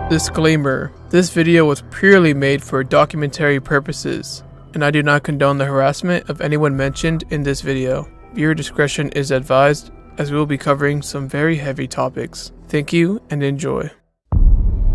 Disclaimer: this video was purely made for documentary purposes, and I do not condone the harassment of anyone mentioned in this video. Viewer discretion is advised, as we will be covering some very heavy topics. Thank you and enjoy.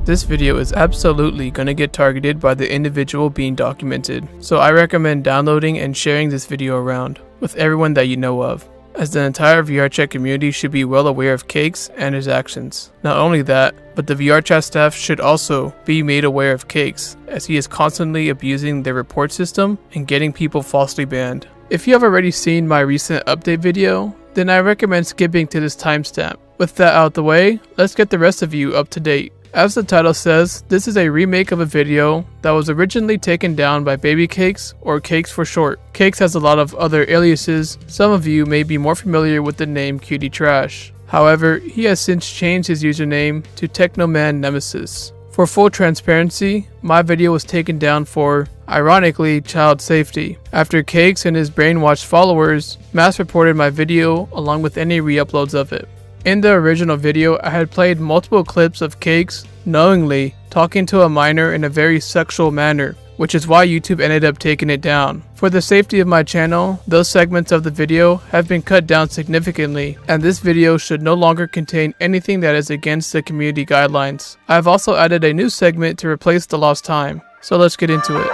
This video is absolutely gonna get targeted by the individual being documented, so I recommend downloading and sharing this video around with everyone that you know of, as the entire VRChat community should be well aware of Cakes and his actions. Not only that, but the VRChat staff should also be made aware of Cakes, as he is constantly abusing their report system and getting people falsely banned. If you have already seen my recent update video, then I recommend skipping to this timestamp. With that out the way, let's get the rest of you up to date. As the title says, this is a remake of a video that was originally taken down by Baby Cakes, or Cakes for short. Cakes has a lot of other aliases. Some of you may be more familiar with the name Cutie Trash. However, he has since changed his username to Technoman Nemesis. For full transparency, my video was taken down for, ironically, child safety, after Cakes and his brainwashed followers mass reported my video along with any re-uploads of it. In the original video, I had played multiple clips of Cakes knowingly talking to a minor in a very sexual manner, which is why YouTube ended up taking it down. For the safety of my channel, those segments of the video have been cut down significantly, and this video should no longer contain anything that is against the community guidelines. I have also added a new segment to replace the lost time, so let's get into it.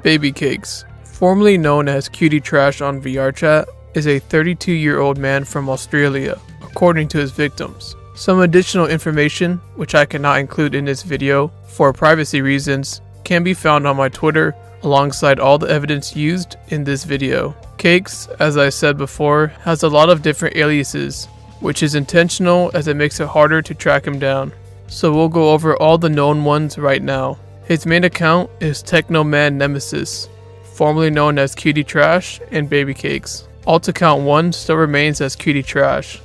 Baby Cakes, formerly known as Cutie Trash on VRChat, is a 32-year-old man from Australia, according to his victims. Some additional information, which I cannot include in this video for privacy reasons, can be found on my Twitter alongside all the evidence used in this video. Cakes, as I said before, has a lot of different aliases, which is intentional as it makes it harder to track him down. So we'll go over all the known ones right now. His main account is Technoman Nemesis, formerly known as Cutie Trash and Baby Cakes. Alt account 1 still remains as Cutie Trash,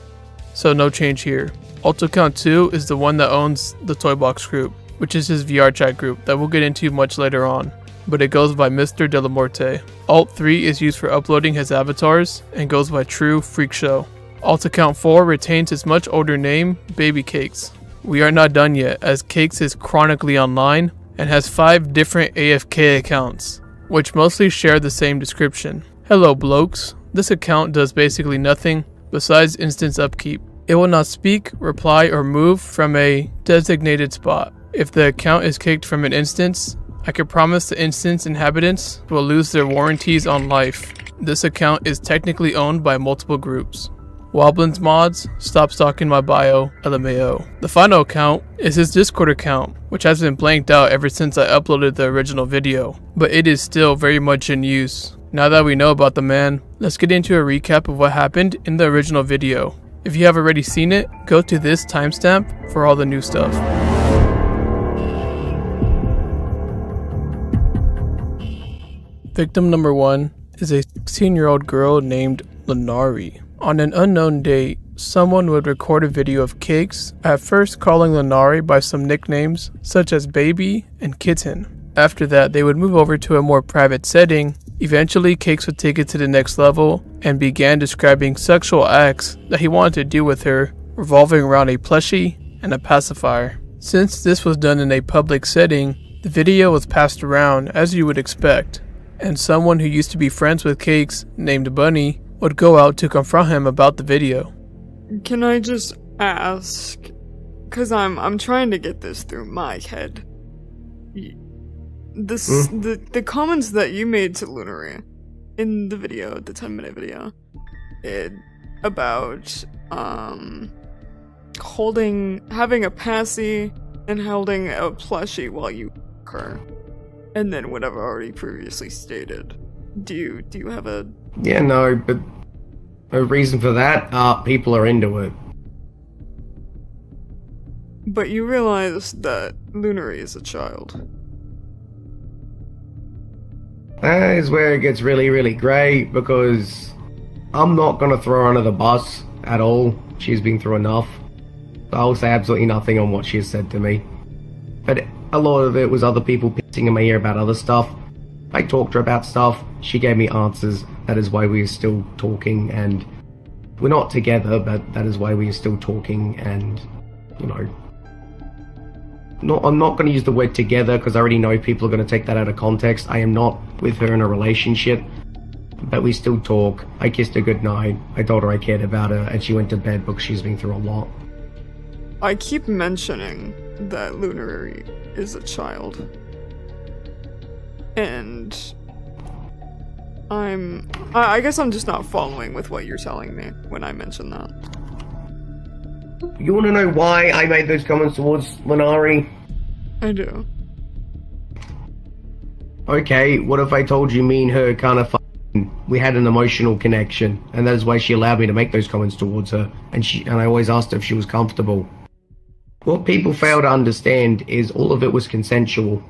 so no change here. Alt account 2 is the one that owns the Toy Box group, which is his VRChat group that we'll get into much later on, but it goes by Mr. Delamorte. Alt 3 is used for uploading his avatars and goes by True Freak Show. Alt account 4 retains his much older name, Baby Cakes. We are not done yet, as Cakes is chronically online and has 5 different AFK accounts, which mostly share the same description. Hello blokes, this account does basically nothing besides instance upkeep. It will not speak, reply, or move from a designated spot. If the account is kicked from an instance, I can promise the instance inhabitants will lose their warranties on life. This account is technically owned by multiple groups. Woblins Mods, Stop Stalking My Bio, LMAO. The final account is his Discord account, which has been blanked out ever since I uploaded the original video, but it is still very much in use. Now that we know about the man, let's get into a recap of what happened in the original video. If you have already seen it, go to this timestamp for all the new stuff. Victim number 1 is a 16-year-old girl named Lenari. On an unknown date, someone would record a video of Cakes, at first calling Lenari by some nicknames such as Baby and Kitten. After that, they would move over to a more private setting. Eventually, Cakes would take it to the next level and began describing sexual acts that he wanted to do with her, revolving around a plushie and a pacifier. Since this was done in a public setting, the video was passed around as you would expect, and someone who used to be friends with Cakes, named Bunny, would go out to confront him about the video. Can I just ask, cause I'm trying to get this through my head. The comments that you made to Lunary in the video, the 10-minute video, about having a passy and holding a plushie while you her, and then what I've already previously stated. Do you have a... Yeah, no, but a reason for that, people are into it. But you realize that Lunary is a child. That is where it gets really, really great, because I'm not gonna throw her under the bus at all. She's been through enough. I'll say absolutely nothing on what she has said to me. But a lot of it was other people pissing in my ear about other stuff. I talked to her about stuff, she gave me answers, that is why we are still talking, and we're not together, but that is why we are still talking, and, you know, I'm not going to use the word together because I already know people are going to take that out of context. I am not with her in a relationship, but we still talk. I kissed her goodnight, I told her I cared about her, and she went to bed because she's been through a lot. I keep mentioning that Lunary is a child. And I guess I'm just not following with what you're telling me when I mention that. You want to know why I made those comments towards Lunari? I do. Okay, what if I told you me and her kind of we had an emotional connection, and that is why she allowed me to make those comments towards her, and I always asked her if she was comfortable. What people fail to understand is all of it was consensual.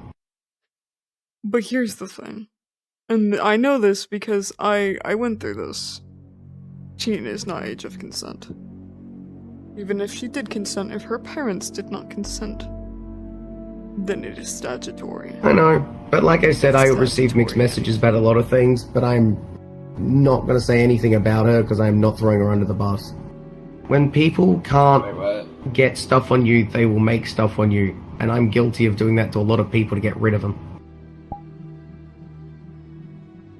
But here's the thing, and I know this because I went through this. Cheating is not age of consent. Even if she did consent, if her parents did not consent, then it is statutory. I know, but like I said, I received mixed messages about a lot of things, but I'm not going to say anything about her because I'm not throwing her under the bus. When people can't get stuff on you, they will make stuff on you, and I'm guilty of doing that to a lot of people to get rid of them.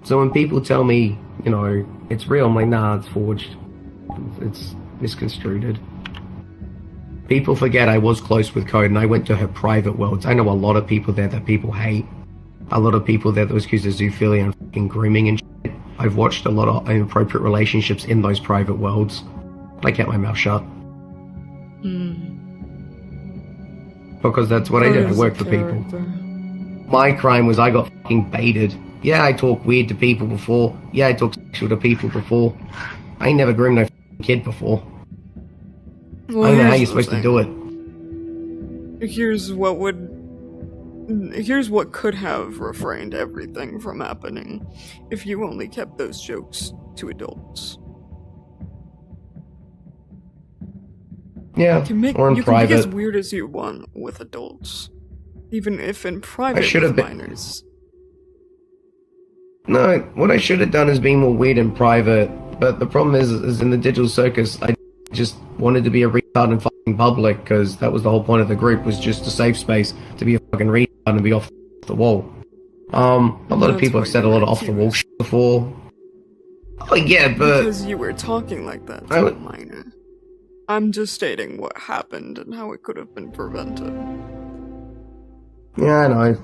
So when people tell me, you know, it's real, I'm like, nah, it's forged. It's misconstrued. People forget I was close with Code, and I went to her private worlds. I know a lot of people there that people hate. A lot of people there that was accused of zoophilia and fucking grooming and shit. I've watched a lot of inappropriate relationships in those private worlds. I kept my mouth shut. Because that's what I did. I worked for people. My crime was I got fucking baited. Yeah, I talk weird to people before. Yeah, I talk sexual to people before. I ain't never groomed no kid before. Well, I don't know how you're supposed to do it. Here's what could have refrained everything from happening if you only kept those jokes to adults. Yeah, or in you private. can be as weird as you want with adults. Even if in private with minors. No, what I should have done is being more weird in private, but the problem is in the digital circus, I just wanted to be a retard in fucking public, because that was the whole point of the group, was just a safe space to be a fucking retard and be off the wall. A lot of people have said a lot of off-the-wall shit before. Oh yeah, but... Because you were talking like that to a minor. I'm just stating what happened and how it could have been prevented. Yeah, I know.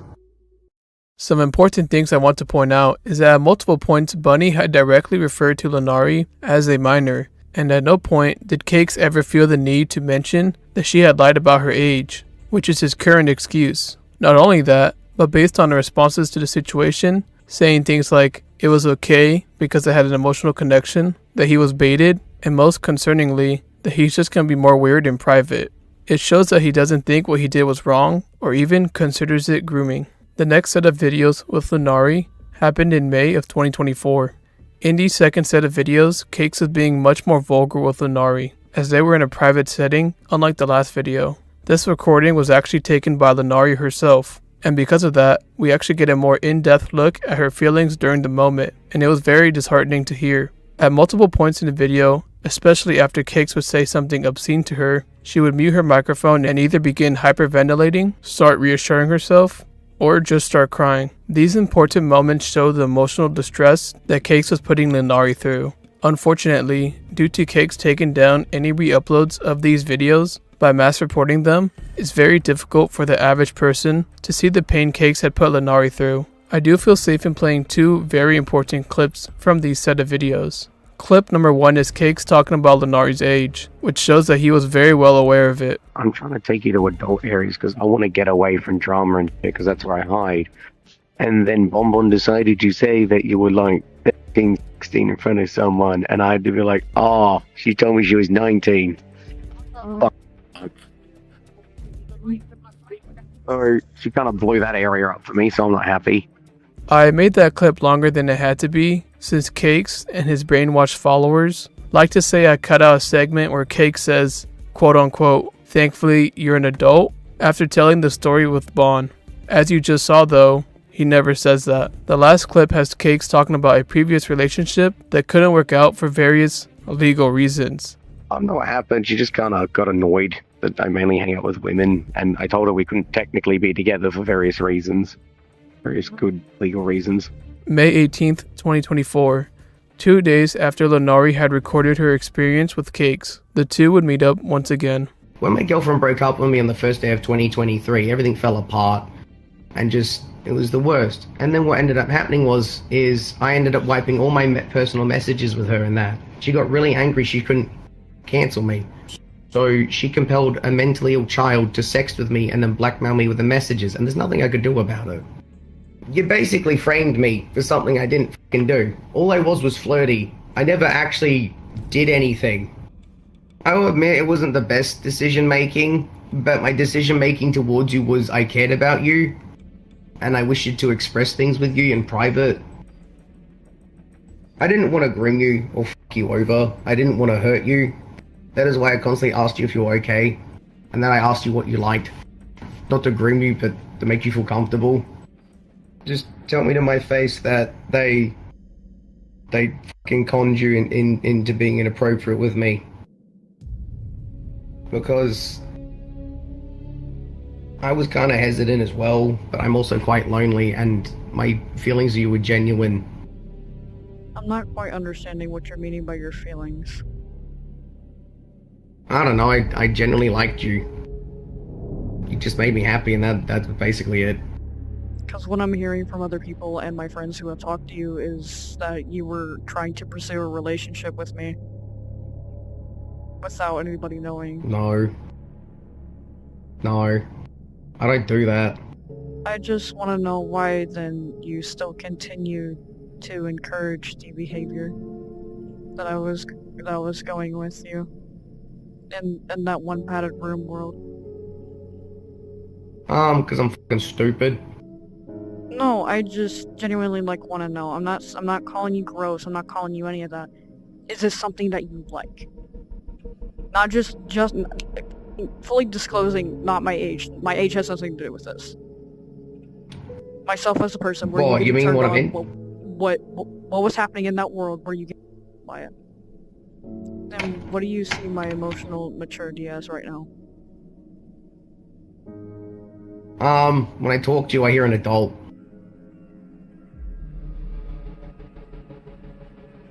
Some important things I want to point out is that at multiple points Bunny had directly referred to Lunari as a minor, and at no point did Cakes ever feel the need to mention that she had lied about her age, which is his current excuse. Not only that, but based on the responses to the situation, saying things like it was okay because I had an emotional connection, that he was baited, and most concerningly, that he's just going to be more weird in private. It shows that he doesn't think what he did was wrong, or even considers it grooming. The next set of videos with Lunari happened in May of 2024. In the second set of videos, Cakes was being much more vulgar with Lunari, as they were in a private setting, unlike the last video. This recording was actually taken by Lunari herself, and because of that, we actually get a more in-depth look at her feelings during the moment, and it was very disheartening to hear. At multiple points in the video, especially after Cakes would say something obscene to her, she would mute her microphone and either begin hyperventilating, start reassuring herself, or just start crying. These important moments show the emotional distress that Cakes was putting Lunari through. Unfortunately, due to Cakes taking down any re-uploads of these videos by mass reporting them, it's very difficult for the average person to see the pain Cakes had put Lunari through. I do feel safe in playing two very important clips from these set of videos. Clip number 1 is Cakes talking about Lunari's age, which shows that he was very well aware of it. I'm trying to take you to adult areas because I want to get away from drama and shit because that's where I hide. And then Bonbon decided to say that you were like 15, 16 in front of someone, and I had to be like, oh, she told me she was 19. Or she kind of blew that area up for me, so I'm not happy. I made that clip longer than it had to be, since Cakes and his brainwashed followers like to say I cut out a segment where Cakes says, quote unquote, Thankfully, you're an adult after telling the story with Bond. As you just saw though, he never says that. The last clip has Cakes talking about a previous relationship that couldn't work out for various legal reasons. I don't know what happened. She just kind of got annoyed that I mainly hang out with women, and I told her we couldn't technically be together for various reasons. Various good legal reasons. May 18th, 2024. 2 days after Lenari had recorded her experience with Cakes, the two would meet up once again. When my girlfriend broke up with me on the first day of 2023, everything fell apart. And just, it was the worst. And then what ended up happening is I ended up wiping all my personal messages with her and that. She got really angry she couldn't cancel me. So she compelled a mentally ill child to sext with me and then blackmail me with the messages, and there's nothing I could do about it. You basically framed me for something I didn't fucking do. All I was flirty. I never actually did anything. I will admit it wasn't the best decision making, but my decision making towards you was I cared about you, and I wished to express things with you in private. I didn't want to groom you or fuck you over. I didn't want to hurt you. That is why I constantly asked you if you were okay, and then I asked you what you liked. Not to groom you, but to make you feel comfortable. Just tell me to my face that they fucking conned you into being inappropriate with me. Because I was kind of hesitant as well, but I'm also quite lonely, and my feelings of you were genuine. I'm not quite understanding what you're meaning by your feelings. I don't know, I genuinely liked you. You just made me happy, and that's basically it. Because what I'm hearing from other people and my friends who have talked to you is that you were trying to pursue a relationship with me. Without anybody knowing. No. I don't do that. I just want to know why then you still continue to encourage the behavior that I was going with you in that one padded room world. Because I'm fucking stupid. No, I just genuinely want to know. I'm not calling you gross. I'm not calling you any of that. Is this something that you like? Not just fully disclosing not my age. My age has nothing to do with this. Myself as a person. Where What, you mean what I mean? What was happening in that world where you get by it? And what do you see my emotional maturity as right now? When I talk to you, I hear an adult.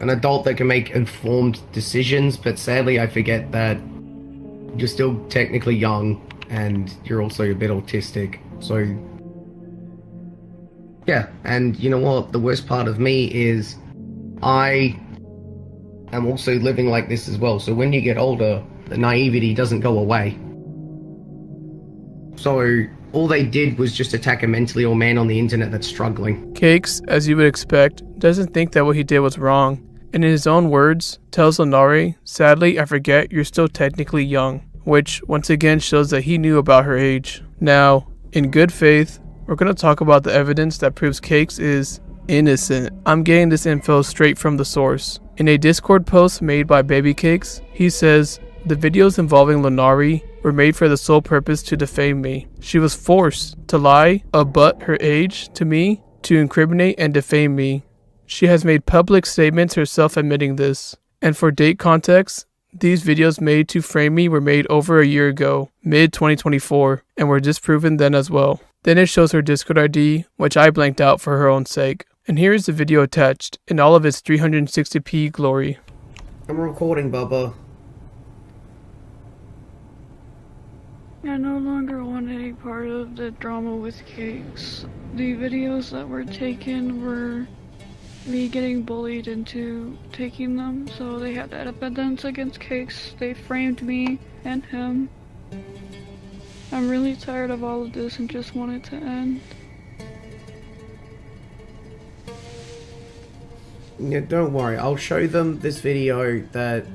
An adult that can make informed decisions, but sadly I forget that you're still technically young, and you're also a bit autistic, so... Yeah, and you know what? The worst part of me is I am also living like this as well, so when you get older, the naivety doesn't go away. So all they did was just attack a mentally ill man on the internet that's struggling. Cakes, as you would expect, doesn't think that what he did was wrong, and in his own words, tells Lenari, "Sadly, I forget you're still technically young," which once again shows that he knew about her age. Now, in good faith, we're going to talk about the evidence that proves Cakes is innocent. I'm getting this info straight from the source. In a Discord post made by Baby Cakes, he says, "The videos involving Lenari were made for the sole purpose to defame me. She was forced to lie about her age to me, to incriminate and defame me. She has made public statements herself admitting this. And for date context, these videos made to frame me were made over a year ago, mid-2024, and were disproven then as well." Then it shows her Discord ID, which I blanked out for her own sake. And here is the video attached, in all of its 360p glory. I'm recording, Bubba. I no longer want any part of the drama with Cakes. The videos that were taken were me getting bullied into taking them, so they had evidence against Cakes. They framed me and him. I'm really tired of all of this and just want it to end. Yeah, don't worry, I'll show them this video that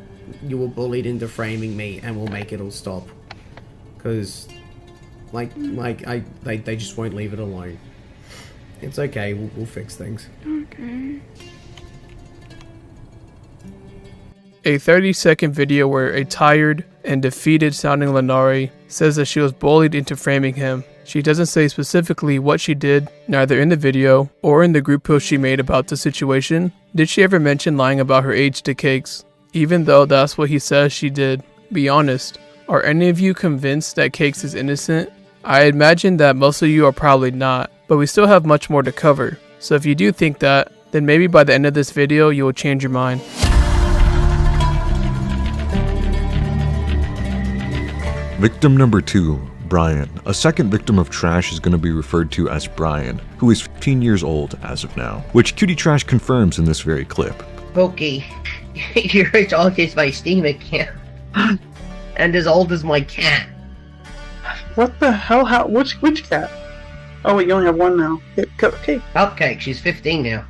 you were bullied into framing me, and we'll make it all stop. Because, they just won't leave it alone. It's okay, we'll fix things. Okay. A 30-second video where a tired, and defeated sounding Lenari says that she was bullied into framing him. She doesn't say specifically what she did, neither in the video or in the group post she made about the situation. Did she ever mention lying about her age to Cakes, even though that's what he says she did? Be honest, are any of you convinced that Cakes is innocent? I imagine that most of you are probably not, but we still have much more to cover. So if you do think that, then maybe by the end of this video you will change your mind. Victim number 2, Brian. A second victim of trash is going to be referred to as Brian, who is 15 years old as of now, which Cutie Trash confirms in this very clip. Okay, you're as old as my Steam account, and as old as my cat. What the hell? How? Which cat? Oh wait, you only have one now. Okay. Cupcake, she's 15 now.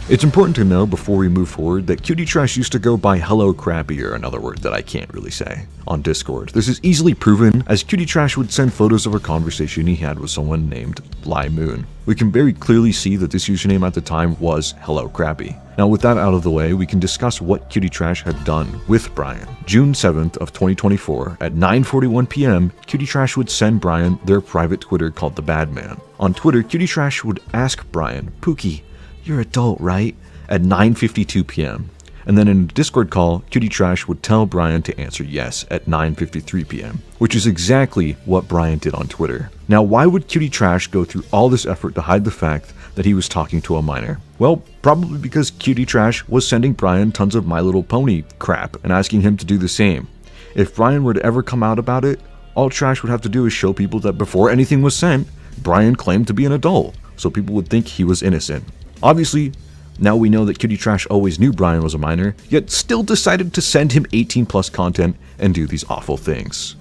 It's important to know before we move forward that Cutie Trash used to go by Hello Crappy, or another word that I can't really say, on Discord. This is easily proven as Cutie Trash would send photos of a conversation he had with someone named Bly Moon. We can very clearly see that this username at the time was Hello Crappy. Now with that out of the way, we can discuss what Cutie Trash had done with Brian. June 7th of 2024 at 9:41 p.m, Cutie Trash would send Brian their private Twitter called The Bad Man. On Twitter, Cutie Trash would ask Brian, "Pookie, you're adult, right?" at 9:52 p.m. And then in a Discord call, Cutie Trash would tell Brian to answer yes at 9:53 p.m, which is exactly what Brian did on Twitter. Now, why would Cutie Trash go through all this effort to hide the fact that he was talking to a minor? Well, probably because Cutie Trash was sending Brian tons of My Little Pony crap and asking him to do the same. If Brian were to ever come out about it, all Trash would have to do is show people that before anything was sent, Brian claimed to be an adult, so people would think he was innocent. Obviously, now we know that Cutie Trash always knew Brian was a minor, yet still decided to send him 18+ content and do these awful things.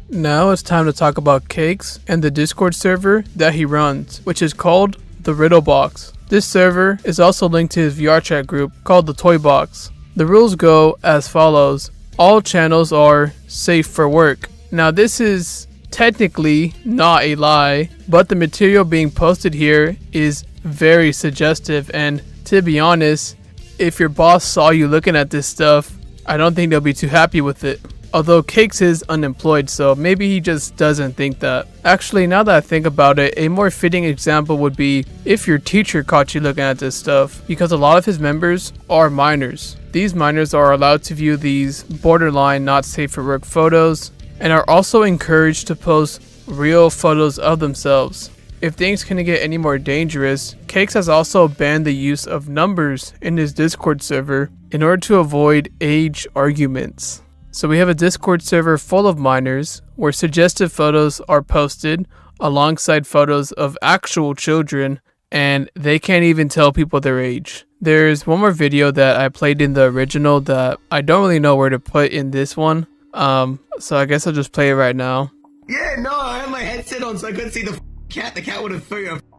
Now it's time to talk about Cakes and the Discord server that he runs, which is called the Riddle Box. This server is also linked to his VR chat group called the Toy Box. The rules go as follows. All channels are safe for work. Now this is technically not a lie, but the material being posted here is very suggestive, and to be honest, if your boss saw you looking at this stuff, I don't think they'll be too happy with it. Although Cakes is unemployed, so maybe he just doesn't think that. Actually, now that I think about it, a more fitting example would be if your teacher caught you looking at this stuff, because a lot of his members are minors. These minors are allowed to view these borderline not safe for work photos, and are also encouraged to post real photos of themselves. If things couldn't get any more dangerous, Cakes has also banned the use of numbers in his Discord server in order to avoid age arguments. So we have a Discord server full of minors where suggestive photos are posted alongside photos of actual children, and they can't even tell people their age. There's one more video that I played in the original that I don't really know where to put in this one. So I guess I'll just play it right now. Yeah, no, I had my headset on so I couldn't see the cat. The cat would have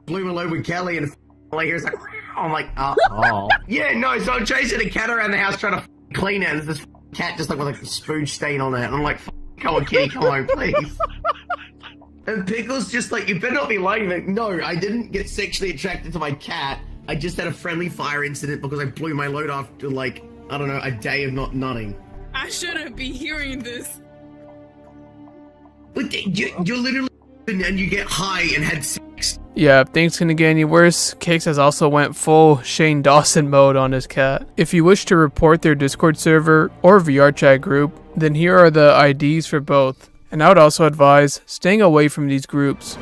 blew my load with Kelly, and like, he was like, I'm like, oh. Yeah, no, so I'm chasing a cat around the house trying to clean it, and there's this cat just like with like a spooge stain on it, and I'm like, come on, kitty, come home, please. And Pickle's just like, you better not be lying. Like, no, I didn't get sexually attracted to my cat. I just had a friendly fire incident because I blew my load after, like, I don't know, a day of not nutting. I shouldn't be hearing this. But you're literally and you get high and had sex. Yeah, if things couldn't get any worse, Cakes has also went full Shane Dawson mode on his cat. If you wish to report their Discord server or VR chat group, then here are the IDs for both. And I would also advise staying away from these groups.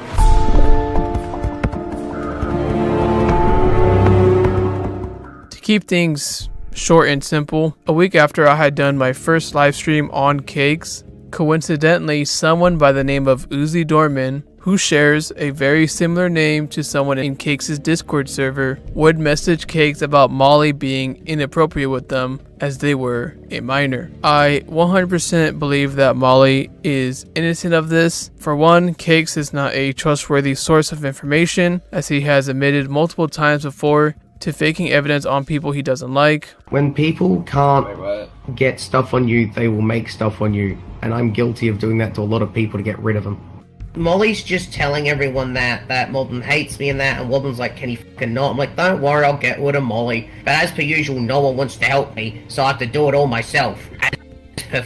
To keep things short and simple, a week after I had done my first live stream on Cakes, coincidentally, someone by the name of Uzi Dorman, who shares a very similar name to someone in Cakes' Discord server, would message Cakes about Molly being inappropriate with them as they were a minor. I 100% believe that Molly is innocent of this. For one, Cakes is not a trustworthy source of information, as he has admitted multiple times before to faking evidence on people he doesn't like. When people can't get stuff on you, they will make stuff on you. And I'm guilty of doing that to a lot of people to get rid of them. Molly's just telling everyone that Modern hates me and that, and Wobbin's like, can you fucking not? I'm like, don't worry, I'll get rid of Molly. But as per usual, no one wants to help me, so I have to do it all myself. As per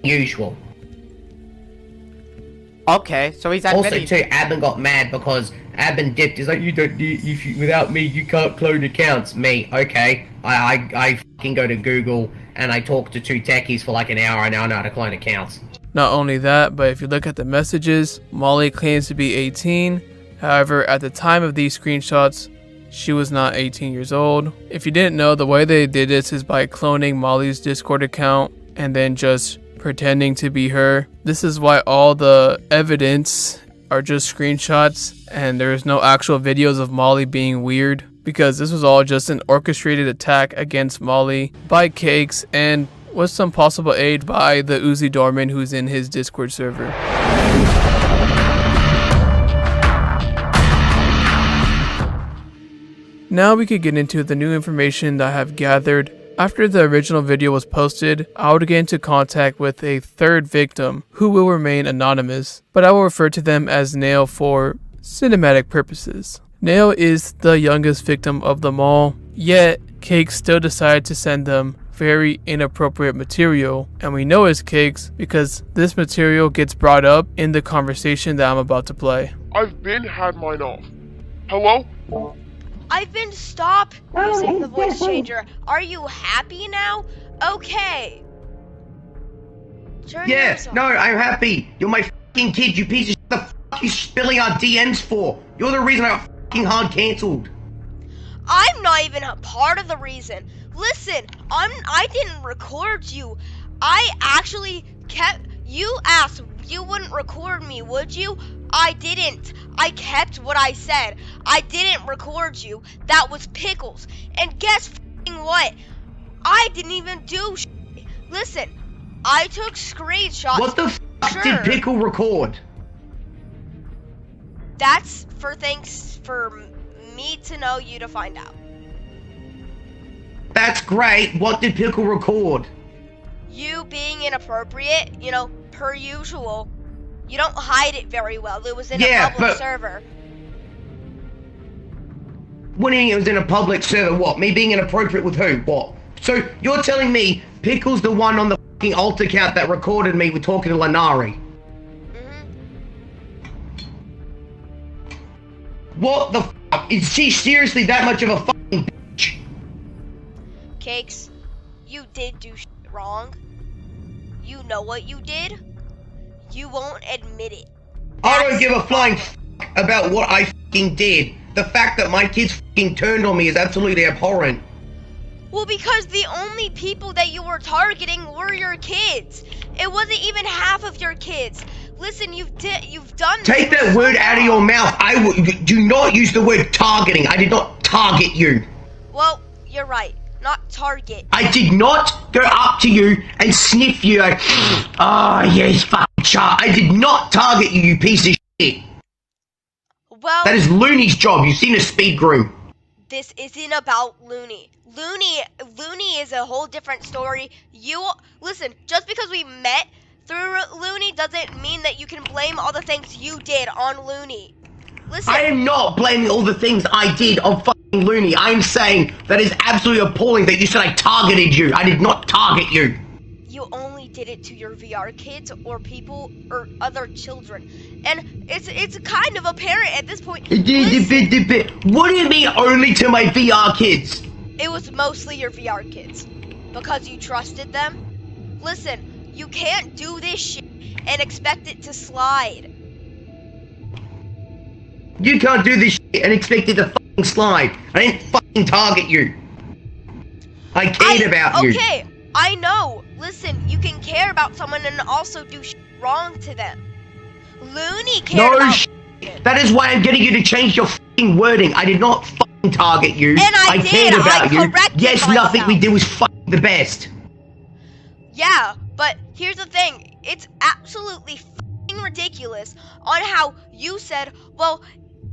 usual. Okay, so he's admitted. Also, too, Abin got mad because Abin dipped. He's like, you don't need, without me, you can't clone accounts. Me, okay. I fucking go to Google and I talk to 2 techies for like an hour and I know how to clone accounts. Not only that, but if you look at the messages, Molly claims to be 18. However, at the time of these screenshots, she was not 18 years old. If you didn't know, the way they did this is by cloning Molly's Discord account and then just pretending to be her. This is why all the evidence are just screenshots and there's no actual videos of Molly being weird, because this was all just an orchestrated attack against Molly by Cakes and with some possible aid by the Uzi Dorman who's in his Discord server. Now we could get into the new information that I have gathered. After the original video was posted, I would get into contact with a third victim who will remain anonymous, but I will refer to them as Nail for cinematic purposes. Nail is the youngest victim of them all, yet Cakes still decided to send them very inappropriate material, and we know it's Cakes because this material gets brought up in the conversation that I'm about to play. I've been had mine off. Hello? I've been stop using the voice changer. Are you happy now? Okay. Turn yours off. No, I'm happy. You're my fucking kid, you piece of shit. The fuck you spilling our DMs for? You're the reason I got fucking hard cancelled. I'm not even a part of the reason. Listen, I didn't record you. I actually kept. You asked you wouldn't record me, would you? I didn't. I kept what I said. I didn't record you. That was Pickles. And guess what? I didn't even do shit. Listen, I took screenshots. What the fuck did Pickle record? That's for thanks for me to know, you to find out. That's great. What did Pickle record? You being inappropriate, you know, per usual. You don't hide it very well. It was in a public server. What do you mean it was in a public server? What? Me being inappropriate with who? What? So you're telling me Pickle's the one on the fucking alt account that recorded me with talking to Lanari? What the fuck? Is she seriously that much of a fucking bitch? Cakes, you did do shit wrong. You know what you did? You won't admit it. I don't give a flying fuck about what I fucking did. The fact that my kids fucking turned on me is absolutely abhorrent. Well, because the only people that you were targeting were your kids. It wasn't even half of your kids. Listen, you've done. Take that word out of your mouth. Do not use the word targeting. I did not target you. Well, you're right. Not target. I did not go up to you and sniff you like, oh, yes, fucking chart. I did not target you, you piece of shit. Well, that is Looney's job. You've seen a speed groom. This isn't about Looney. Looney is a whole different story. Listen, just because we met through Looney doesn't mean that you can blame all the things you did on Looney. Listen. I am not blaming all the things I did on fucking Looney. I am saying that is absolutely appalling that you said I targeted you. I did not target you. You only did it to your VR kids or people or other children. And it's kind of apparent at this point. What do you mean only to my VR kids? It was mostly your VR kids. Because you trusted them. Listen, you can't do this shit and expect it to slide. You can't do this shit and expect it to fucking slide. I didn't fucking target you. I cared about you. Okay, I know. Listen, you can care about someone and also do shit wrong to them. Looney cared about shit. That is why I'm getting you to change your fucking wording. I did not fucking target you. And I cared about you. Yes, myself. Nothing we did was fucking the best. Yeah, but here's the thing. It's absolutely fucking ridiculous on how you said, well,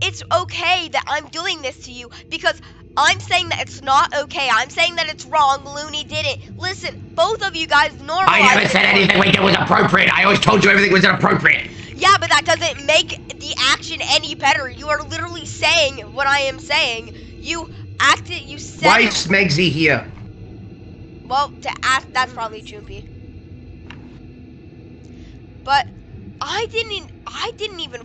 it's okay that I'm doing this to you because I'm saying that it's not okay. I'm saying that it's wrong. Looney did it. Listen, both of you guys normalized. I never said anything we did was appropriate. I always told you everything was inappropriate. Yeah, but that doesn't make the action any better. You are literally saying what I am saying. You said. Why is Smegsy here? Well, to ask, that's probably Jumpy. but I didn't even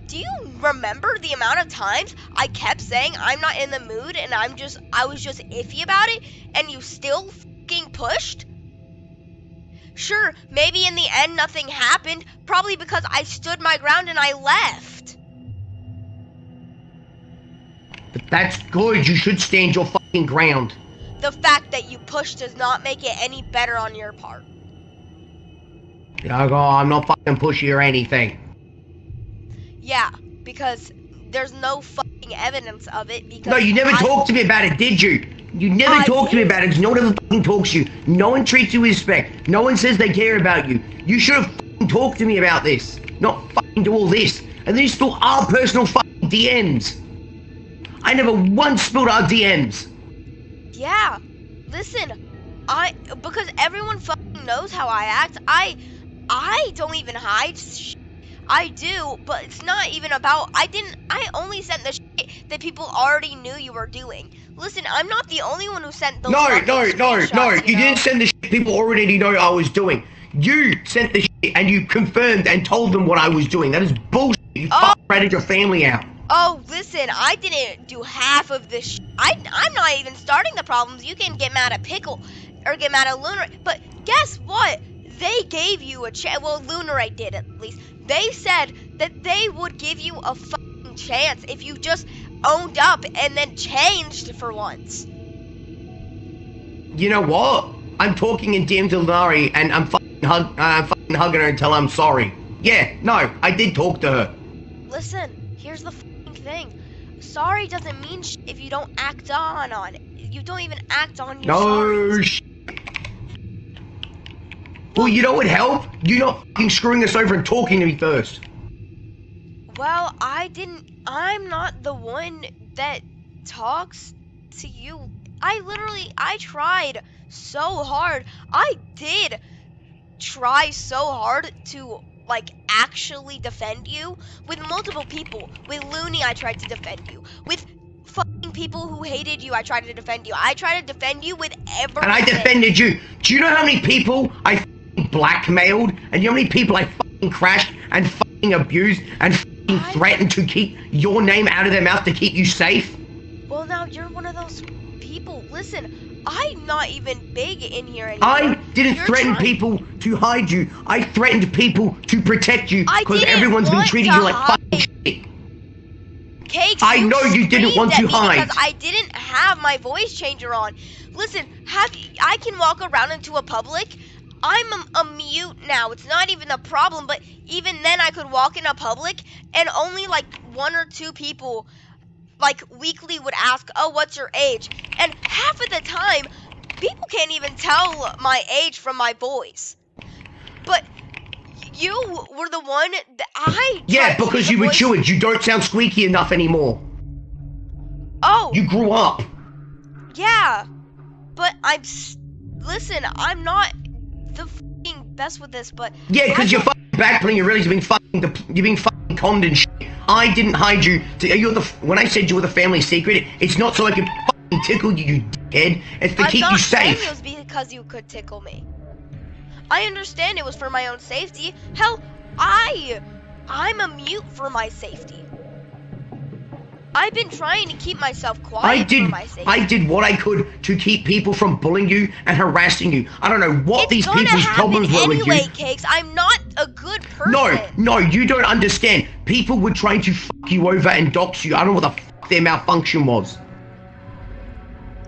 do you remember the amount of times I kept saying I'm not in the mood and I was just iffy about it and you still fucking pushed? Sure, maybe in the end nothing happened, probably because I stood my ground and I left. But that's good, you should stand your fucking ground. The fact that you pushed does not make it any better on your part. I'm not fucking pushy or anything. Yeah, because there's no fucking evidence of it because No, you never talked to me about it, did you? You never talked to me about it because no one ever fucking talks to you. No one treats you with respect. No one says they care about you. You should have fucking talked to me about this. Not fucking do all this. And then you spill our personal fucking DMs. I never once spilled our DMs. Yeah, listen, because everyone fucking knows how I act, I don't even hide shit. I do, but it's not even about, I only sent the shit that people already knew you were doing. Listen, I'm not the only one who sent those No, screenshots, you didn't send the shit people already know I was doing. You sent the shit and you confirmed and told them what I was doing. That is bullshit. You fucking ratted your family out. Oh, listen, I didn't do half of this shit. I'm not even starting the problems. You can get mad at Pickle, or get mad at Lunar, but guess what? They gave you a chance. Well, Lunarite did at least. They said that they would give you a fucking chance if you just owned up and then changed for once. You know what? I'm talking in DM to Lunari and I'm fucking hugging her until I'm sorry. Yeah, no, I did talk to her. Listen, here's the fucking thing. Sorry doesn't mean if you don't act on it. You don't even act on your sorries. Well, you know what would help? You not fucking screwing us over and talking to me first. Well, I'm not the one that talks to you. I tried so hard. I did try so hard to, like, actually defend you. With multiple people. With Looney, I tried to defend you. With fucking people who hated you, I tried to defend you. I tried to defend you with everything. And I defended you. Do you know how many people I fucking blackmailed? And you know how many people I fucking crashed and fucking abused and fucking threatened to keep your name out of their mouth to keep you safe? Well, now you're one of those people. Listen, I'm not even big in here anymore. I didn't threaten people to hide you. I threatened people to protect you because everyone's been treating you like fucking shit. Cakes, I know you didn't want to hide. Because I didn't have my voice changer on. Listen, I can walk around into a public. I'm a mute now. It's not even a problem, but even then I could walk in a public and only like 1 or 2 people like weekly would ask, oh, what's your age? And half of the time, people can't even tell my age from my voice. But you were the one that Yeah, because you matured. You don't sound squeaky enough anymore. Oh. You grew up. Yeah, but listen, I'm not the fucking best with this, but yeah, because you're fucking backpedaling. You realize you're being fucking conned and shit. I didn't hide you. When I said you were the family secret, it's not so I could fucking tickle you, you dickhead. It's to keep you safe. I'm not saying it was because you could tickle me. I understand it was for my own safety. Hell, I'm a mute for my safety. I've been trying to keep myself quiet for my safety. I did what I could to keep people from bullying you and harassing you. I don't know what these people's problems were with you. Anyway, Cakes, I'm not a good person. No, you don't understand. People were trying to fuck you over and dox you. I don't know what the fuck their malfunction was.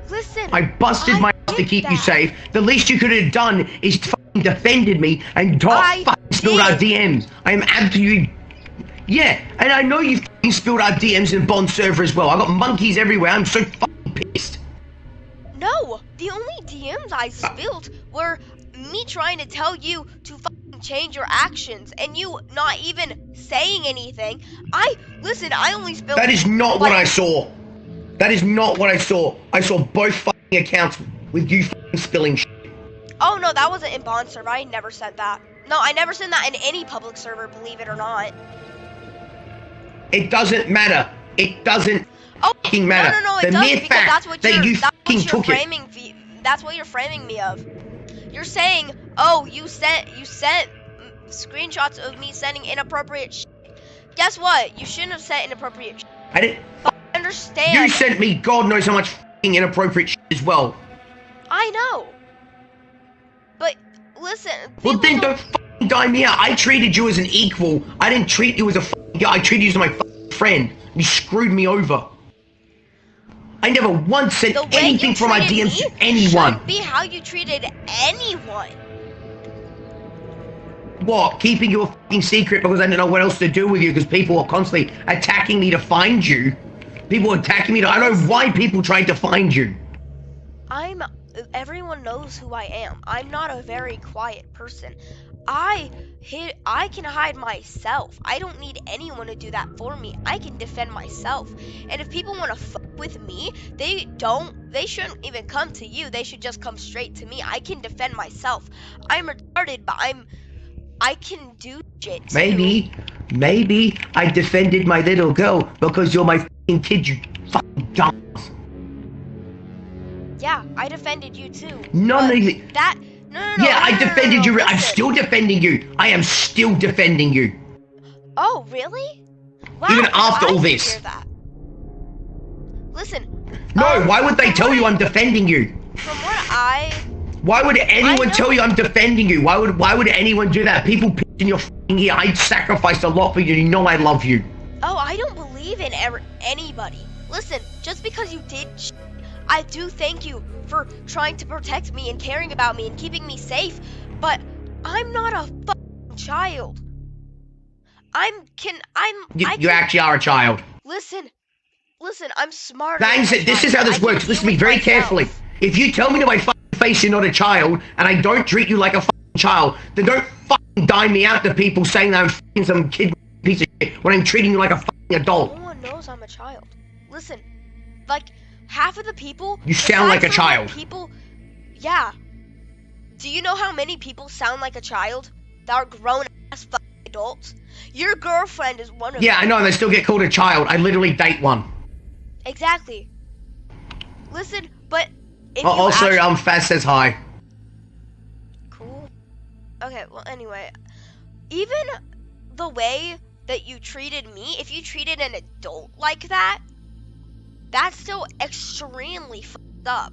Listen, I busted my ass to keep you safe. The least you could have done is fucking defended me and fucking spilled our DMs. I am absolutely... Yeah, and I know you fucking spilled our DMs in Bond server as well. I got monkeys everywhere. I'm so fucking pissed. No, the only DMs I spilled were me trying to tell you to fucking change your actions and you not even saying anything. Listen, I only spilled... That is not what I saw. That is not what I saw. I saw both fucking accounts with you fucking spilling shit. Oh no, that wasn't in Bond server. I never said that. No, I never said that in any public server, believe it or not. It doesn't matter. It doesn't fucking matter. No, the it does, mere because fact that's what that you fucking took it. That's what you're framing me of. You're saying, oh, you sent screenshots of me sending inappropriate shit. Guess what? You shouldn't have sent inappropriate shit. I didn't. I understand. You sent me God knows how much f***ing inappropriate shit as well. I know. But listen. Well, then don't f***ing dime me out. I treated you as an equal. I didn't treat you as a f***ing guy. I treated you as my f***ing friend. You screwed me over. I never once sent anything from my DMs to anyone. Shouldn't be how you treated anyone. What? Keeping you a f***ing secret because I didn't know what else to do with you because people were constantly attacking me to find you. People were attacking me to... I don't know why people tried to find you. Everyone knows who I am. I'm not a very quiet person. I can hide myself. I don't need anyone to do that for me. I can defend myself. And if people want to fuck with me, they shouldn't even come to you. They should just come straight to me. I can defend myself. I'm retarded, but I can do shit too. Maybe I defended my little girl because you're my f***ing kid, you fucking dumbass. Yeah, I defended you too. No. Yeah, I defended you. Listen. I'm still defending you. I am still defending you. Oh, really? Wow, even after all this. Hear that. Listen. No, why would they tell you I'm defending you? From what Why would anyone tell you I'm defending you? Why would anyone do that? People pissed in your f***ing ear. I sacrificed a lot for you. You know I love you. Oh, I don't believe in anybody. Listen, just because you did I do thank you for trying to protect me and caring about me and keeping me safe, but I'm not a fucking child. You actually are a child. Listen, I'm smart. This is how this works. Listen to me very carefully. If you tell me to my fucking face you're not a child, and I don't treat you like a fucking child, then don't fucking dime me out to people saying that I'm fucking some kid piece of shit when I'm treating you like a fucking adult. No one knows I'm a child. Listen, like, half of the people... You sound like a child. Yeah. Do you know how many people sound like a child that are grown-ass fucking adults? Your girlfriend is one of them. Yeah, I know, and they still get called a child. I literally date one. Exactly. Listen, but... Also, Faz says hi. Cool. Okay, well, anyway. Even the way that you treated me, if you treated an adult like that, that's still extremely fucked up.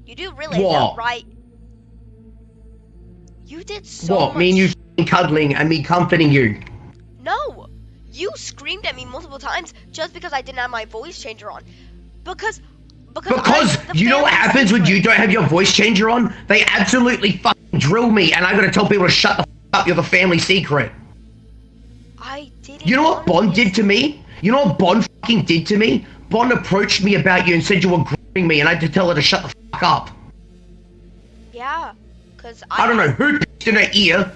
You do realize that, right? You did so much. What? Me and you cuddling and me comforting you? No! You screamed at me multiple times just because I didn't have my voice changer on. Because you know what happens when you don't have your voice changer on? They absolutely fucking drill me and I gotta tell people to shut the f up, you're the family secret. I didn't. You know what Bond did to me? You know what Bond fucking did to me? Bond approached me about you and said you were grooming me and I had to tell her to shut the fuck up. Yeah, cause I don't know who pissed in her ear.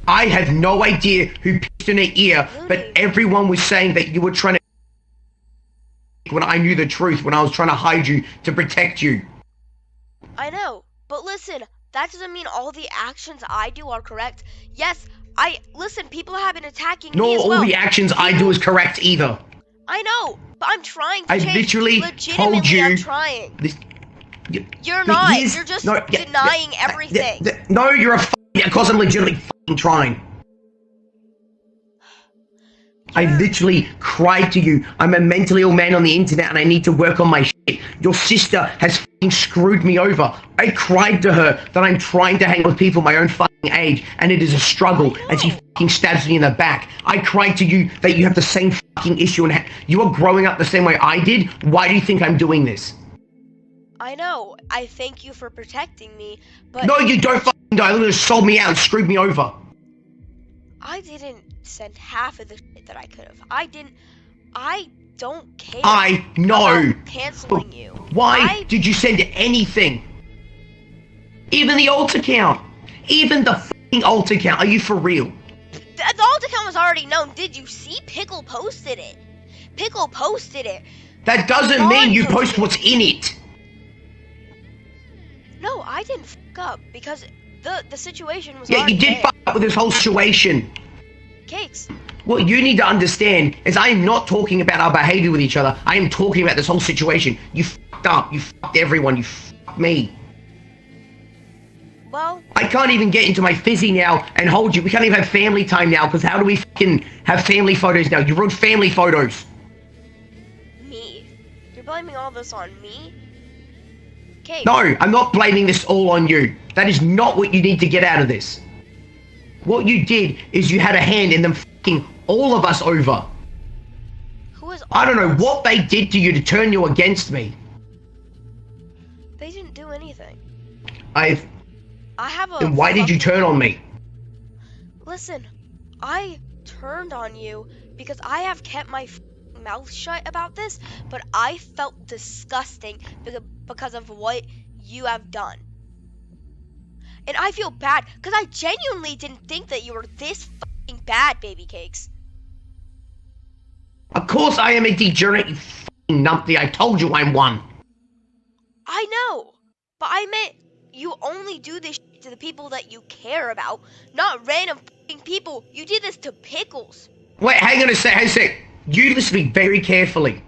I have no idea who pissed in her ear, but everyone was saying that you were trying to when I knew the truth, when I was trying to hide you to protect you. I know, but listen, that doesn't mean all the actions I do are correct. Yes, listen, people have been attacking me as well. Not all the actions I do is correct either. I know, but I'm trying to I change. literally told you. I'm trying. You're not. You're just denying everything. No, you're a because I'm legitimately fucking trying. I literally cried to you. I'm a mentally ill man on the internet and I need to work on my shit. Your sister has fucking screwed me over. I cried to her that I'm trying to hang with people my own fucking age and it is a struggle and she fucking stabs me in the back. I cried to you that you have the same fucking issue and you are growing up the same way I did. Why do you think I'm doing this? I know. I thank you for protecting me, but... No, you don't fucking die. You just sold me out and screwed me over. I didn't send half of the shit that I could have. I don't care. I know. About canceling you. Why did you send anything? Even the alt account. Even the fucking alt account. Are you for real? The alt account was already known. Did you see? Pickle posted it. Pickle posted it. That doesn't mean you post what's in it. No, I didn't fuck up because the situation was you did there. fuck up with this whole situation. Cakes. What you need to understand is I am not talking about our behavior with each other. I am talking about this whole situation. You fucked up. You fucked everyone. You fucked me. Well, I can't even get into my fizzy now and hold you. We can't even have family time now, because how do we fucking have family photos now? You ruined family photos. me. You're blaming all this on me? Okay. No, I'm not blaming this all on you. That is not what you need to get out of this. What you did is you had a hand in them fucking all of us over. Who is all I don't know of us? what they did to you to turn you against me. They didn't do anything. I have a... Then why did you turn on me? Listen, I turned on you because I have kept my mouth shut about this, but I felt disgusting because of what you have done. And I feel bad because I genuinely didn't think that you were this fucking bad, baby cakes. Of course I am a degenerate, you fucking numpty. I told you I'm one. I know, but I meant you only do this shit to the people that you care about, not random fucking people. You did this to Pickles. Wait, hang on a sec. You listen to me very carefully.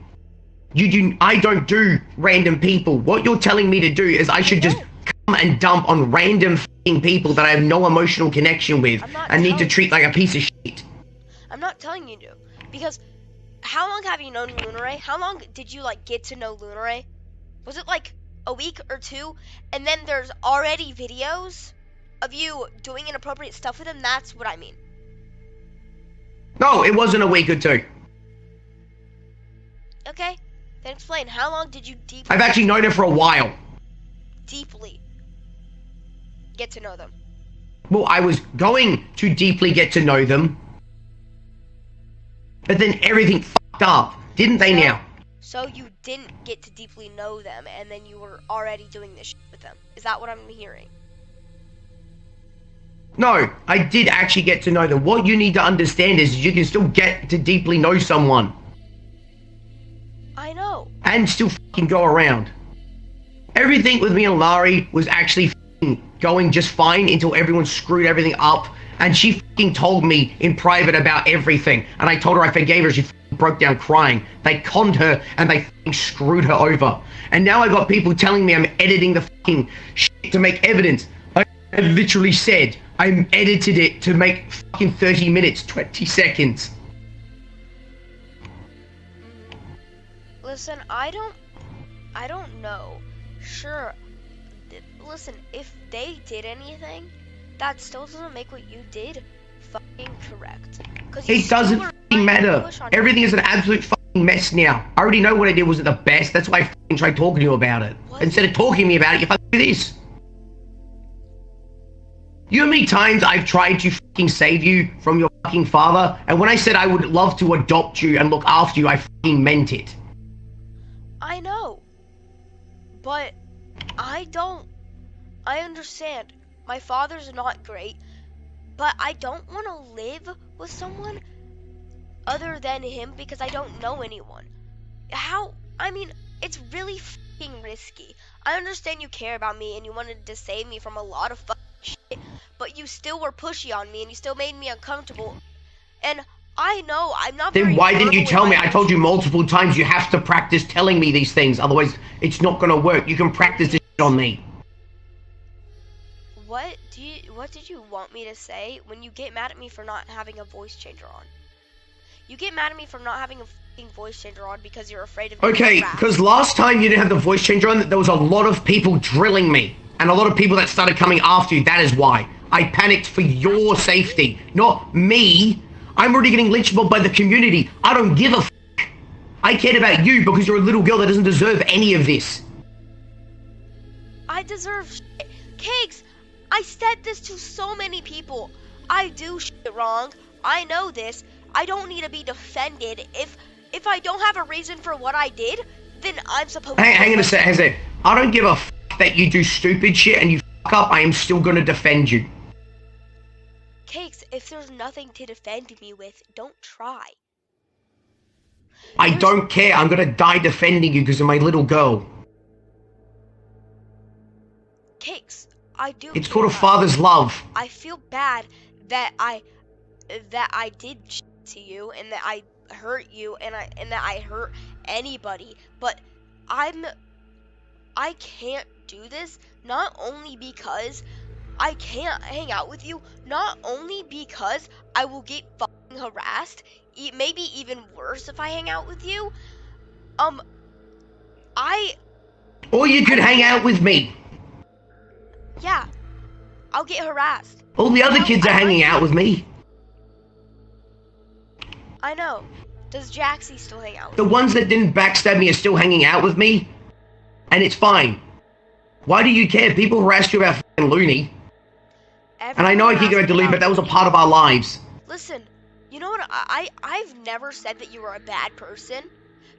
I don't do random people. What you're telling me to do is I should just come and dump on random fucking people that I have no emotional connection with and need to treat like a piece of shit. I'm not telling you to, because how long have you known Lunaray? How long did you get to know Lunaray? Was it like a week or two, and then there's already videos of you doing inappropriate stuff with him? That's what I mean. No, it wasn't a week or two. Okay, then explain. How long did you I've actually known her for a while. Deeply get to know them? Well, I was going to deeply get to know them, but then everything fucked up, didn't they now? So you didn't get to deeply know them, and then you were already doing this shit with them. Is that what I'm hearing? No, I did actually get to know them. What you need to understand is you can still get to deeply know someone. I know. And still fucking go around. Everything with me and Lari was actually fucking going just fine until everyone screwed everything up, and she fucking told me in private about everything, and I told her I forgave her. She fucking broke down crying. They conned her and they fucking screwed her over. And now I got people telling me I'm editing the fucking shit to make evidence. I literally said I edited it to make fucking 30 minutes, 20 seconds. Listen, I don't know. Sure, listen, if they did anything, that still doesn't make what you did fucking correct. It doesn't fucking matter. Everything is an absolute fucking mess now. I already know what I did wasn't the best. That's why I fucking tried talking to you about it. What? Instead of talking to me about it, you fucking do this. You know how many times I've tried to fucking save you from your fucking father? And when I said I would love to adopt you and look after you, I fucking meant it. I know. But I understand. My father's not great, but I don't want to live with someone other than him because I don't know anyone. It's really fucking risky. I understand you care about me and you wanted to save me from a lot of fucking shit, but you still were pushy on me and you still made me uncomfortable. And I know I'm not very Then why didn't you verbal tell in me? my I told you multiple times you have to practice telling me these things, otherwise it's not gonna work. You can practice this shit on me. What did you want me to say when you get mad at me for not having a voice changer on? You get mad at me for not having a fucking voice changer on because you're afraid of Okay, because last time you didn't have the voice changer on, there was a lot of people drilling me. And a lot of people that started coming after you. That is why. I panicked for your safety, not me. I'm already getting lynchable by the community. I don't give a f***. I cared about you because you're a little girl that doesn't deserve any of this. I deserve shit. Cakes, I said this to so many people. I do shit wrong. I know this. I don't need to be defended. If I don't have a reason for what I did, then I'm supposed to... Hang on a sec. I don't give a f*** that you do stupid shit and you f*** up. I am still gonna defend you. Cakes, if there's nothing to defend me with, don't try. I don't care. I'm gonna die defending you because of my little girl. Cakes, I do... It's called a father's love. I feel bad that I did shit to you and that I hurt you and that I hurt anybody, but I can't do this, not only because I can't hang out with you, not only because I will get fucking harassed, maybe even worse if I hang out with you. Or you could hang out with me. Yeah, I'll get harassed. All the other kids are hanging out with me. I know. Does Jaxie still hang out with The ones that didn't backstab me are still hanging out with me. And it's fine. Why do you care? People harassed you about f***ing Looney. And I know I keep going to Looney, but that was a part of our lives. Listen, you know what? I've never said that you were a bad person.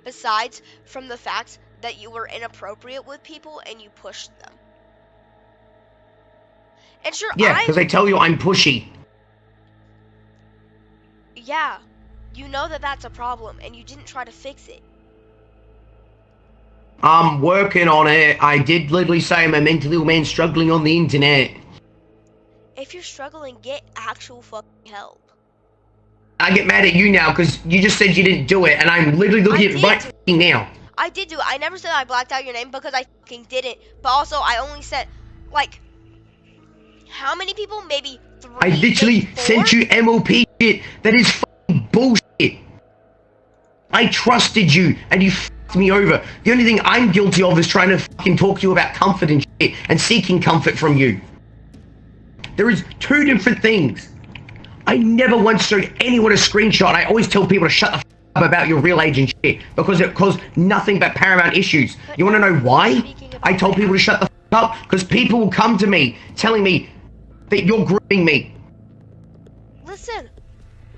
Besides from the fact that you were inappropriate with people and you pushed them. And sure, yeah, because they tell you I'm pushy. Yeah, you know that that's a problem and you didn't try to fix it. I'm working on it. I did literally say I'm a mentally ill man struggling on the internet. If you're struggling, get actual fucking help. I get mad at you now because you just said you didn't do it, and I'm literally looking at it right fucking now. I did do it. I never said I blacked out your name because I fucking didn't. But also, I only said, like, how many people? Maybe 3. I literally sent you MOP shit that is fucking bullshit. I trusted you, and you fucked me over. The only thing I'm guilty of is trying to fucking talk to you about comfort and shit, and seeking comfort from you. There is 2 different things. I never once showed anyone a screenshot. I always tell people to shut the f up about your real age and shit, because it caused nothing but paramount issues. You want to know why? I told people to shut the f up because people will come to me telling me that you're grooming me. Listen,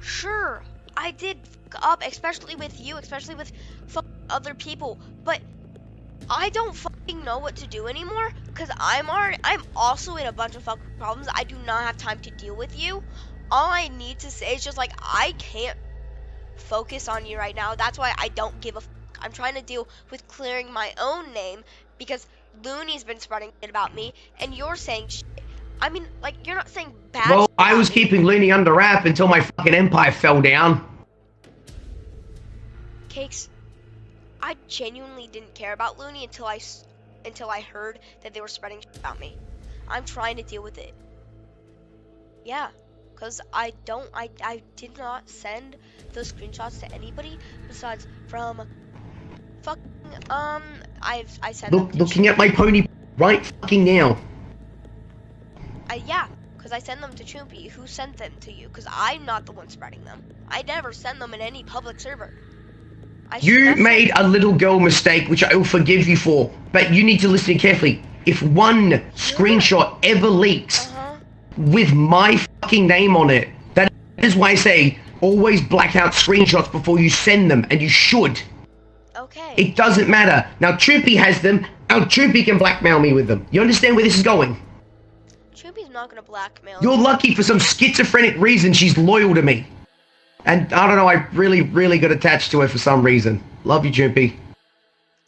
sure, I did f up, especially with you, especially with other people, but I don't fucking know what to do anymore because I'm also in a bunch of fucking problems. I do not have time to deal with you. All I need to say is just like, I can't focus on you right now. That's why I don't give a f. I'm trying to deal with clearing my own name because Looney's been spreading shit about me and you're saying shit. I mean, like, you're not saying bad Well, shit I was about me. keeping Looney under wrap until my fucking empire fell down. Cakes, I genuinely didn't care about Looney until I heard that they were spreading shit about me. I'm trying to deal with it. Yeah. Because I did not send those screenshots to anybody besides from fucking, I sent them to Looking at my pony right fucking now. Yeah, because I send them to Choopy, who sent them to you, because I'm not the one spreading them. I never send them in any public server. You made a little girl mistake, which I will forgive you for, but you need to listen carefully. If one screenshot ever leaks with my fucking name on it, that is why I say always black out screenshots before you send them, and you should. Okay. It doesn't matter. Now Choopy has them, now Choopy can blackmail me with them. You understand where this is going? Choopy's not gonna blackmail You're you. lucky for some schizophrenic reason she's loyal to me. And I don't know, I really got attached to her for some reason. Love you, Choopy.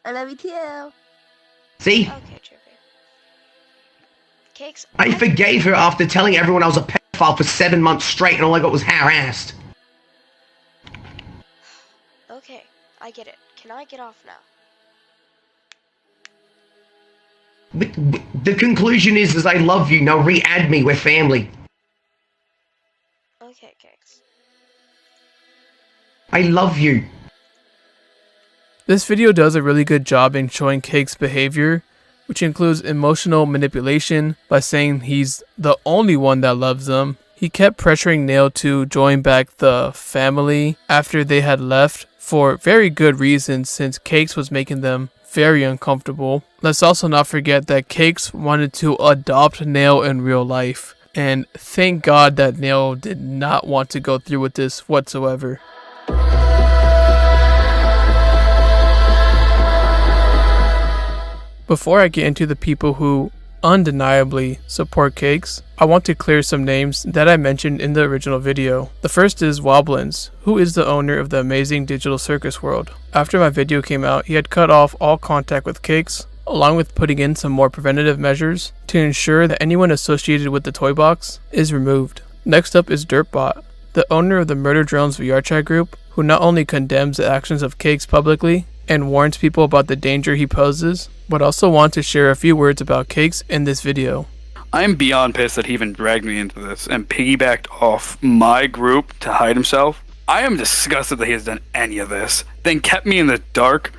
I love you too. See? Okay, Choopy. Cakes. I forgave her after telling everyone I was a pedophile for 7 months straight and all I got was harassed. Okay, I get it. Can I get off now? The conclusion is I love you. Now re-add me. We're family. Okay, Cakes. I love you. This video does a really good job in showing Cake's behavior, which includes emotional manipulation by saying he's the only one that loves them. He kept pressuring Nail to join back the family after they had left for very good reasons, since Cakes was making them very uncomfortable. Let's also not forget that Cakes wanted to adopt Nail in real life, and thank God that Nail did not want to go through with this whatsoever. Before I get into the people who undeniably support Cakes, I want to clear some names that I mentioned in the original video. The first is Wobblins, who is the owner of the amazing digital circus world. After my video came out, he had cut off all contact with Cakes, along with putting in some more preventative measures to ensure that anyone associated with the toy box is removed. Next up is Dirtbot, the owner of the Murder Drones VR chat group, who not only condemns the actions of Cakes publicly and warns people about the danger he poses, but also wants to share a few words about Cakes in this video. I'm beyond pissed that he even dragged me into this and piggybacked off my group to hide himself. I am disgusted that he has done any of this, then kept me in the dark.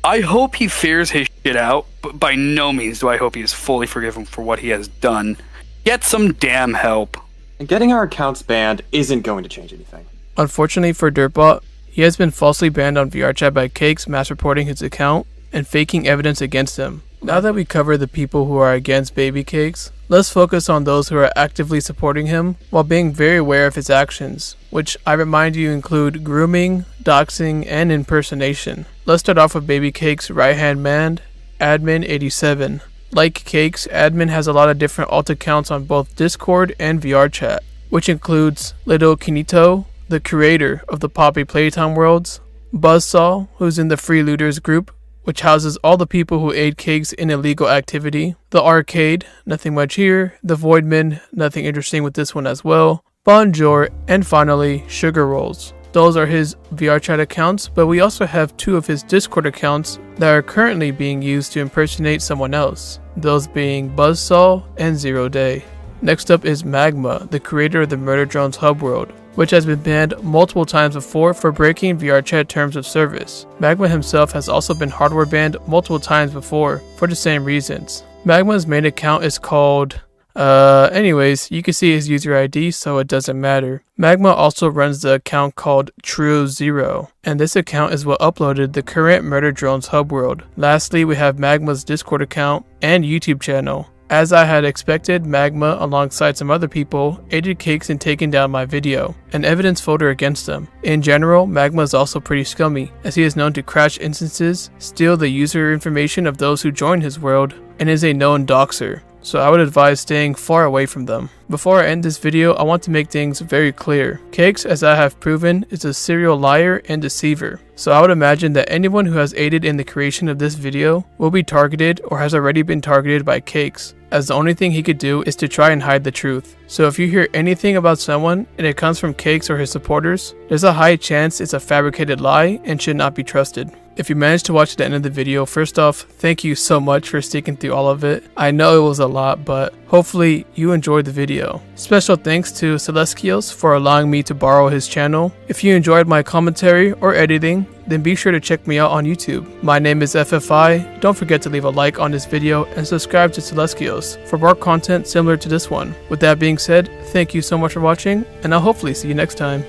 I hope he figures his shit out, but by no means do I hope he is fully forgiven for what he has done. Get some damn help. And getting our accounts banned isn't going to change anything. Unfortunately for Dirtbot, he has been falsely banned on VRChat by Cakes mass reporting his account and faking evidence against him. Now that we cover the people who are against Baby Cakes, let's focus on those who are actively supporting him while being very aware of his actions, which I remind you include grooming, doxing, and impersonation. Let's start off with Baby Cakes' right-hand man, Admin87. Like Cakes, Admin has a lot of different alt accounts on both Discord and VRChat, which includes Little Kinito, the creator of the Poppy Playtime Worlds, Buzzsaw, who's in the Free Looters group, which houses all the people who aid Cakes in illegal activity, the Arcade, nothing much here, the Voidman, nothing interesting with this one as well, Bonjour, and finally, Sugar Rolls. Those are his VRChat accounts, but we also have 2 of his Discord accounts that are currently being used to impersonate someone else, those being Buzzsaw and Zero Day. Next up is Magma, the creator of the Murder Drones hub world, which has been banned multiple times before for breaking VRChat terms of service. Magma himself has also been hardware banned multiple times before for the same reasons. Magma's main account is called... anyways, you can see his user ID, so it doesn't matter. Magma also runs the account called True0, and this account is what uploaded the current Murder Drones hub world. Lastly, we have Magma's Discord account and YouTube channel. As I had expected, Magma, alongside some other people, aided Cakes in taking down my video, an evidence folder against them. In general, Magma is also pretty scummy, as he is known to crash instances, steal the user information of those who join his world, and is a known doxer, so I would advise staying far away from them. Before I end this video, I want to make things very clear. Cakes, as I have proven, is a serial liar and deceiver, so I would imagine that anyone who has aided in the creation of this video will be targeted or has already been targeted by Cakes, as the only thing he could do is to try and hide the truth. So if you hear anything about someone and it comes from Cakes or his supporters, there's a high chance it's a fabricated lie and should not be trusted. If you managed to watch the end of the video, first off, thank you so much for sticking through all of it. I know it was a lot, but hopefully you enjoyed the video. Special thanks to Celestios for allowing me to borrow his channel. If you enjoyed my commentary or editing, then be sure to check me out on YouTube. My name is FFI. Don't forget to leave a like on this video and subscribe to Celestios for more content similar to this one. With that being said, thank you so much for watching, and I'll hopefully see you next time.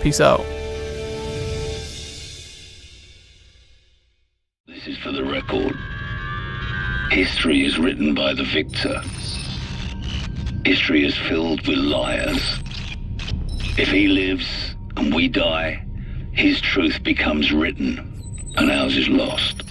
Peace out. This is for the record. History is written by the victor. History is filled with liars. If he lives and we die, his truth becomes written and ours is lost.